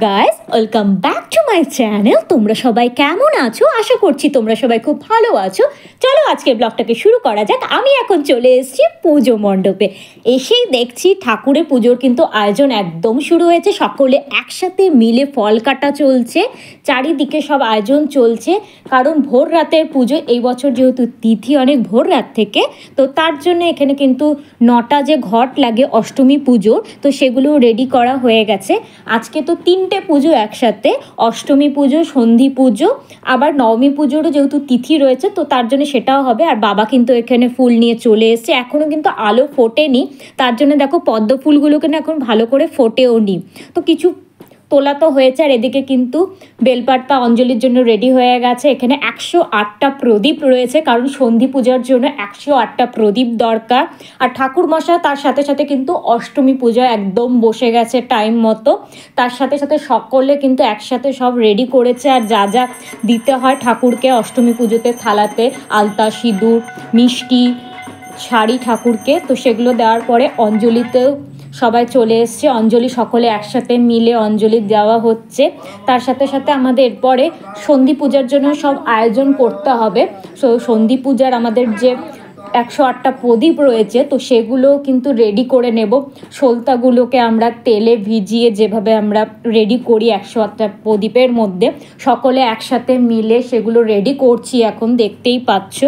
Guys, welcome back to my channel. তোমরা সবাই কেমন আছো? আশা করছি তোমরা সবাই খুব ভালো আছো। চলো আজকের ব্লগটাকে শুরু করা যাক। আমি এখন চলে এসেছি পুজো মণ্ডপে। এসেই দেখছি ঠাকুরের পুজোর কিন্তু আয়োজন একদম শুরু হয়েছে। সকলে একসাথে মিলে ফল কাটা চলছে, চারিদিকে সব আয়োজন চলছে। কারণ ভোর রাতের পুজো, এই বছর যেহেতু তিথি অনেক ভোর রাত থেকে, তো তার জন্য এখানে কিন্তু 9টা যে ঘট লাগে অষ্টমী পুজোর, তো সেগুলো রেডি করা হয়ে গেছে। আজকে তো 3টে পুজো একসাথে, অষ্টমী পুজো, সন্ধি পুজো, আবার নবমী পুজোরও যেহেতু তিথি রয়েছে, তো তার জন্য সেটাও হবে। আর বাবা কিন্তু এখানে ফুল নিয়ে চলে এসছে। এখনও কিন্তু আলো ফোটেনি, তার জন্য দেখো পদ্ম ফুলগুলোকে না এখন ভালো করে ফোটেও নি। তো কিছু তোলা তো হয়েছে। আর এদিকে কিন্তু বেলপাতা অঞ্জলির জন্য রেডি হয়ে গেছে। এখানে 108টা প্রদীপ রয়েছে, কারণ সন্ধি পূজার জন্য 108টা প্রদীপ দরকার। আর ঠাকুর মশাই তার সাথে সাথে কিন্তু অষ্টমী পূজা একদম বসে গেছে টাইম মতো। তার সাথে সাথে সকলে কিন্তু একসাথে সব রেডি করেছে। আর যা যা দিতে হয় ঠাকুরকে অষ্টমী পুজোতে থালাতে, আলতা, সিঁদুর, মিষ্টি, শাড়ি ঠাকুরকে, তো সেগুলো দেওয়ার পরে অঞ্জলিতেও সবাই চলে এসছে। অঞ্জলি সকলে একসাথে মিলে অঞ্জলি দেওয়া হচ্ছে। তার সাথে সাথে আমাদের এরপরে সন্ধি পূজার জন্য সব আয়োজন করতে হবে। সন্ধি পূজার আমাদের যে 108টা প্রদীপ রয়েছে, তো সেগুলো কিন্তু রেডি করে নেব। সলতাগুলোকে আমরা তেলে ভিজিয়ে যেভাবে আমরা রেডি করি 108টা প্রদীপের মধ্যে, সকলে একসাথে মিলে সেগুলো রেডি করছি, এখন দেখতেই পাচ্ছ।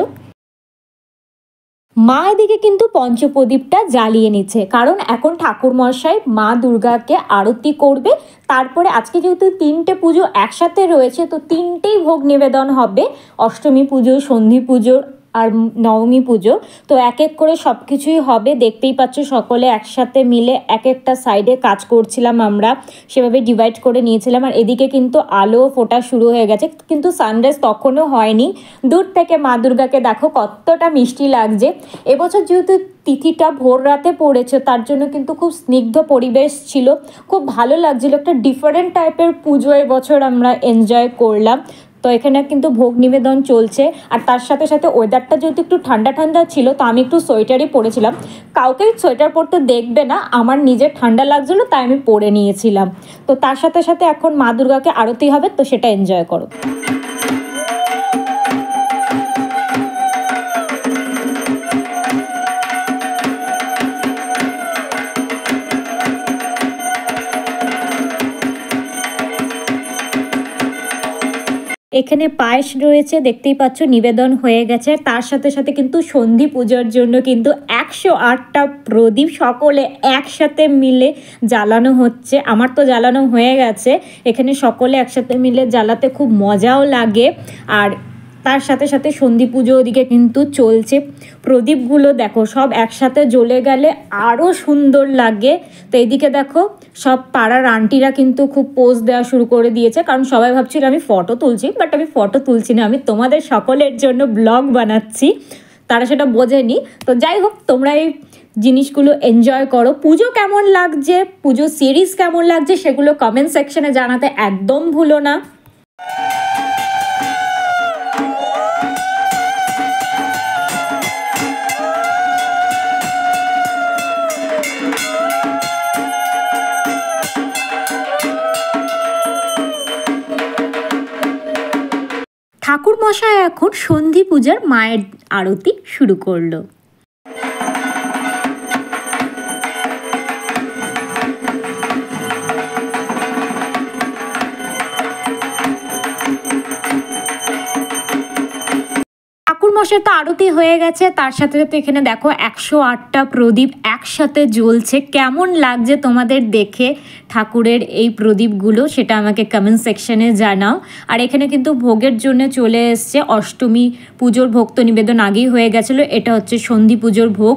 মা এদিকে কিন্তু পঞ্চপ্রদীপটা জ্বালিয়ে নিচ্ছে, কারণ এখন ঠাকুরমশাই মা দুর্গাকে আরতি করবে। তারপরে আজকে যেহেতু 3টে পুজো একসাথে রয়েছে, তো 3টেই ভোগ নিবেদন হবে, অষ্টমী পুজো, সন্ধি পুজো আর নবমী পুজো। তো এক এক করে সব কিছুই হবে, দেখতেই পাচ্ছ। সকলে একসাথে মিলে এক একটা সাইডে কাজ করছিলাম, আমরা সেভাবে ডিভাইড করে নিয়েছিলাম। আর এদিকে কিন্তু আলো ফোটা শুরু হয়ে গেছে, কিন্তু সানরাইজ তখনও হয়নি। দূর থেকে মা দুর্গাকে দেখো কতটা মিষ্টি লাগছে। এবছর যেহেতু তিথিটা ভোর রাতে পড়েছে, তার জন্য কিন্তু খুব স্নিগ্ধ পরিবেশ ছিল, খুব ভালো লাগছিল। একটা ডিফারেন্ট টাইপের পুজো এবছর আমরা এনজয় করলাম। তো এখানে কিন্তু ভোগ নিবেদন চলছে। আর তার সাথে সাথে ওয়েদারটা যেহেতু একটু ঠান্ডা ঠান্ডা ছিল, তো আমি একটু সোয়েটারই পরেছিলাম। কাউকে সোয়েটার পরতে দেখবে না, আমার নিজের ঠান্ডা লাগছিলো তাই আমি পরে নিয়েছিলাম। তো তার সাথে সাথে এখন মা দুর্গাকে আরতি হবে, তো সেটা এনজয় করো। এখানে পায়েস রয়েছে, দেখতেই পাচ্ছ, নিবেদন হয়ে গেছে। তার সাথে সাথে কিন্তু সন্ধি পূজার জন্য কিন্তু 108টা প্রদীপ সকলে একসাথে মিলে জ্বালানো হচ্ছে। আমার তো জ্বালানো হয়ে গেছে। এখানে সকলে একসাথে মিলে জ্বালাতে খুব মজাও লাগে। আর তার সাথে সাথে সন্ধি পুজো ওদিকে কিন্তু চলছে। প্রদীপগুলো দেখো সব একসাথে জ্বলে গেলে আরও সুন্দর লাগে। তো এইদিকে দেখো সব পাড়ার আন্টিরা কিন্তু খুব পোজ দেওয়া শুরু করে দিয়েছে, কারণ সবাই ভাবছিল আমি ফটো তুলছি, বাট আমি ফটো তুলছি না, আমি তোমাদের সকলের জন্য ব্লগ বানাচ্ছি। তারা সেটা বোঝেনি। তো যাই হোক, তোমরা এই জিনিসগুলো এনজয় করো। পুজো কেমন লাগছে, পুজো সিরিজ কেমন লাগছে, সেগুলো কমেন্ট সেকশনে জানাতে একদম ভুলো না। ঠাকুর মশাই এখন সন্ধি পূজার মায়ের আরতি শুরু করলো। ঠাকুরমশাই তো আরতি হয়ে গেছে। তার সাথে সাথে এখানে দেখো 108টা প্রদীপ একসাথে জ্বলছে। কেমন লাগছে তোমাদের দেখে ঠাকুরের এই প্রদীপগুলো, সেটা আমাকে কমেন্ট সেকশনে জানাও। আর এখানে কিন্তু ভোগের জন্য চলে এসছে। অষ্টমী পুজোর ভোগ তো নিবেদন আগেই হয়ে গেছিলো। এটা হচ্ছে সন্ধি পুজোর ভোগ,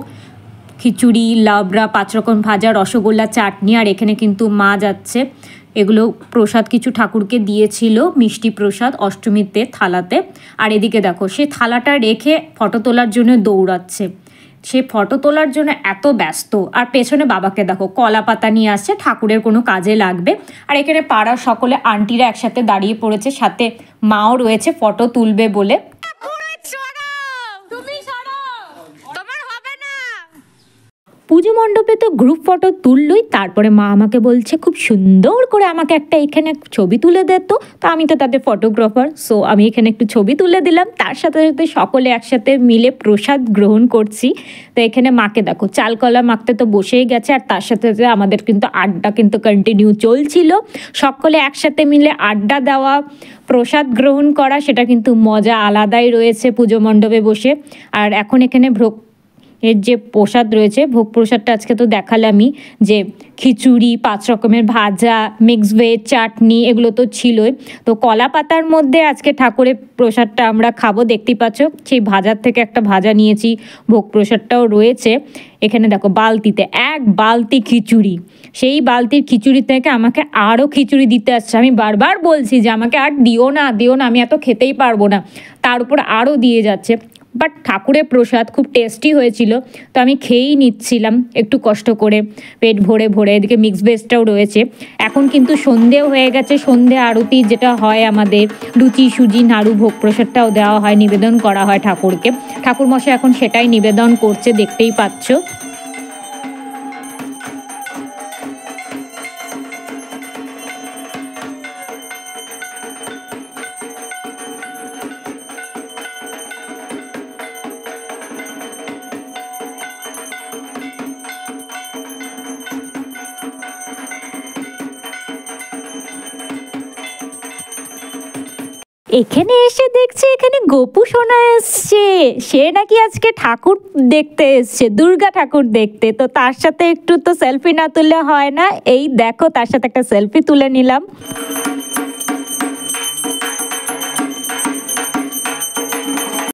খিচুড়ি, লাবড়া, 5 রকম ভাজা, রসগোল্লা, চাটনি। আর এখানে কিন্তু মা যাচ্ছে, এগুলো প্রসাদ কিছু ঠাকুরকে দিয়েছিল, মিষ্টি প্রসাদ অষ্টমীতে থালাতে। আর এদিকে দেখো সে থালাটা রেখে ফটো তোলার জন্য দৌড়াচ্ছে। সে ফটো তোলার জন্য এত ব্যস্ত। আর পেছনে বাবাকে দেখো কলা পাতা নিয়ে আসছে, ঠাকুরের কোনো কাজে লাগবে। আর এখানে পাড়ার সকলে আন্টিরা একসাথে দাঁড়িয়ে পড়েছে, সাথে মাও রয়েছে ফটো তুলবে বলে। পুজো মণ্ডপে তো গ্রুপ ফটো তুললই, তারপরে মা আমাকে বলছে খুব সুন্দর করে আমাকে একটা এখানে ছবি তুলে দে। তো আমি তো তাদের ফটোগ্রাফার, সো আমি এখানে একটু ছবি তুলে দিলাম। তার সাথে সাথে সকলে একসাথে মিলে প্রসাদ গ্রহণ করছি। তো এখানে মাকে দেখো চাল কলা মাখতে তো বসেই গেছে, আর তার সাথে সাথে আমাদের কিন্তু আড্ডা কিন্তু কন্টিনিউ চলছিল। সকলে একসাথে মিলে আড্ডা দেওয়া, প্রসাদ গ্রহণ করা, সেটা কিন্তু মজা আলাদাই রয়েছে পুজো মণ্ডপে বসে। আর এখন এখানে এর যে প্রসাদ রয়েছে, ভোগ প্রসাদটা আজকে তো দেখালামই, যে খিচুড়ি, 5 রকমের ভাজা, মিক্স ভেজ, চাটনি, এগুলো তো ছিলই। তো কলা পাতার মধ্যে আজকে ঠাকুরের প্রসাদটা আমরা খাবো, দেখতেই পাচ্ছ। সেই ভাজার থেকে একটা ভাজা নিয়েছি, ভোগ প্রসাদটাও রয়েছে। এখানে দেখো বালতিতে 1 বালতি খিচুড়ি, সেই বালতির খিচুড়ি থেকে আমাকে আরও খিচুড়ি দিতে আসছে। আমি বারবার বলছি যে আমাকে আর দিও না, আমি এত খেতেই পারবো না, তার উপর আরও দিয়ে যাচ্ছে। বাট ঠাকুরের প্রসাদ খুব টেস্টি হয়েছিল, তো আমি খেয়েই নিচ্ছিলাম একটু কষ্ট করে, পেট ভরে ভরে। এদিকে মিক্স ভেজটাও রয়েছে। এখন কিন্তু সন্ধেও হয়ে গেছে, সন্ধে আরতি যেটা হয় আমাদের, লুচি, সুজি, নাড়ু, ভোগ প্রসাদটাও দেওয়া হয়, নিবেদন করা হয় ঠাকুরকে। ঠাকুরমশাই এখন সেটাই নিবেদন করছে, দেখতেই পাচ্ছ। এখানে এসে দেখছি এখানে গোপু সোনা এসছে, সে নাকি আজকে ঠাকুর দেখতে এসছে, দুর্গা ঠাকুর দেখতে। তো তার সাথে একটু তো সেলফি না তুললে হয় না, এই দেখো তার সাথে একটা সেলফি তুলে নিলাম।